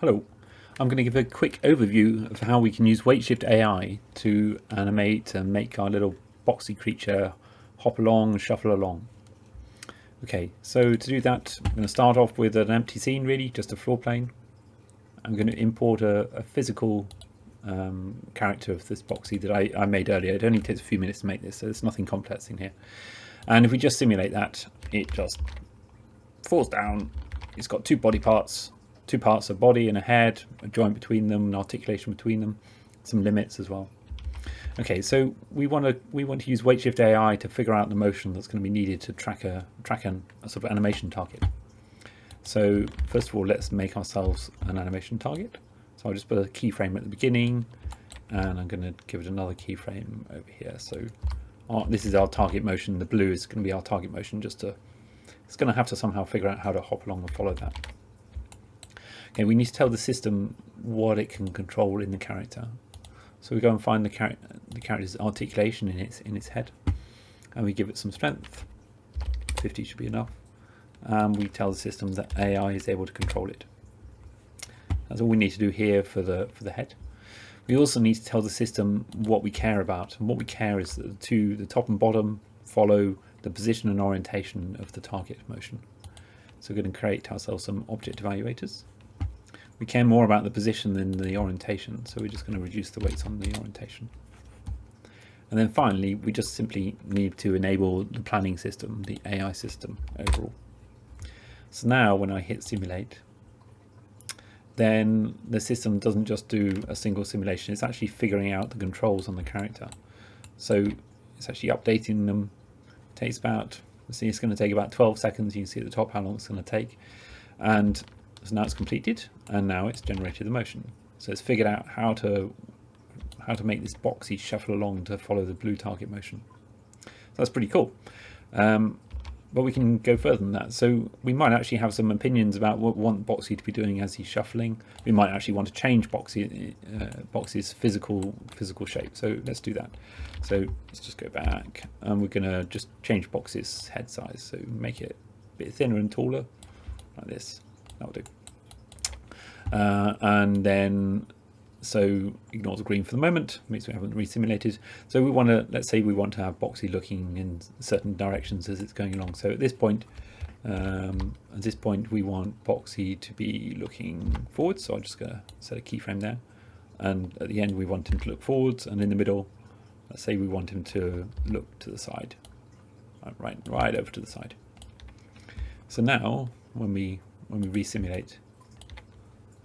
Hello, I'm going to give a quick overview of how we can use WeightShift AI to animate and make our little boxy creature hop along, shuffle along. Okay, so to do that, I'm going to start off with an empty scene, really, just a floor plane. I'm going to import a physical character of this boxy that I made earlier. It only takes a few minutes to make this, so there's nothing complex in here. And if we just simulate that, it just falls down. It's got two body parts, two parts of body and a head, a joint between them, an articulation between them, some limits as well. Okay, so we want to use WeightShift AI to figure out the motion that's going to be needed to track a sort of animation target. So first of all, let's make ourselves an animation target. So I'll just put a keyframe at the beginning, and I'm going to give it another keyframe over here. So this is our target motion. The blue is going to be our target motion. It's going to have to somehow figure out how to hop along and follow that. Okay, we need to tell the system what it can control in the character. So we go and find the character's articulation in its head, and we give it some strength. 50 should be enough. And we tell the system that AI is able to control it. That's all we need to do here for the head. We also need to tell the system what we care about, and what we care is that the top and bottom follow the position and orientation of the target motion. So we're going to create ourselves some object evaluators. We care more about the position than the orientation, so we're just going to reduce the weights on the orientation. And then finally, we just simply need to enable the planning system, the AI system overall. So now when I hit simulate, then the system doesn't just do a single simulation, it's actually figuring out the controls on the character. So it's actually updating them. It takes about, see, it's going to take about 12 seconds. You can see at the top how long it's going to take. And so now it's completed, and now it's generated the motion. So it's figured out how to make this boxy shuffle along to follow the blue target motion. So that's pretty cool. But we can go further than that. So we might actually have some opinions about what we want Boxy to be doing as he's shuffling. We might actually want to change Boxy's physical shape. So let's do that. So let's just go back, and we're going to just change Boxy's head size. So make it a bit thinner and taller, like this. That'll do. And then, so ignore the green for the moment, means we haven't resimulated. So we want to, let's say we want to have Boxy looking in certain directions as it's going along. So at this point, we want Boxy to be looking forwards. So I'm just going to set a keyframe there. And at the end, we want him to look forwards. And in the middle, let's say we want him to look to the side, right over to the side. So now, when we resimulate,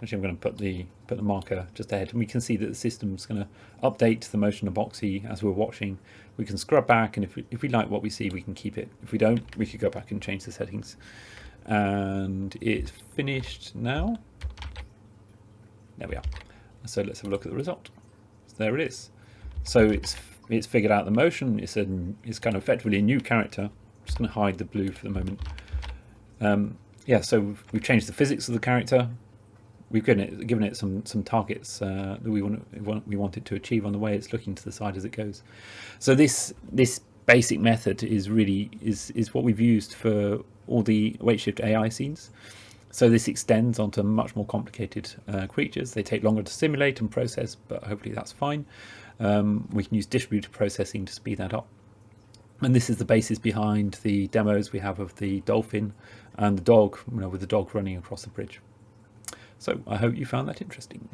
actually I'm going to put the marker just ahead, and we can see that the system's going to update the motion of Boxy as we're watching. We can scrub back, and if we like what we see, we can keep it. If we don't, we could go back and change the settings. And it's finished now. There we are. So let's have a look at the result. So there it is. So it's figured out the motion. It's kind of effectively a new character. I'm just going to hide the blue for the moment. Yeah, so we've changed the physics of the character. We've given it some targets that we want it to achieve on the way it's looking to the side as it goes. So this basic method is what we've used for all the WeightShift AI scenes. So this extends onto much more complicated creatures. They take longer to simulate and process, but hopefully that's fine. We can use distributed processing to speed that up. And this is the basis behind the demos we have of the dolphin and the dog, with the dog running across the bridge. So I hope you found that interesting.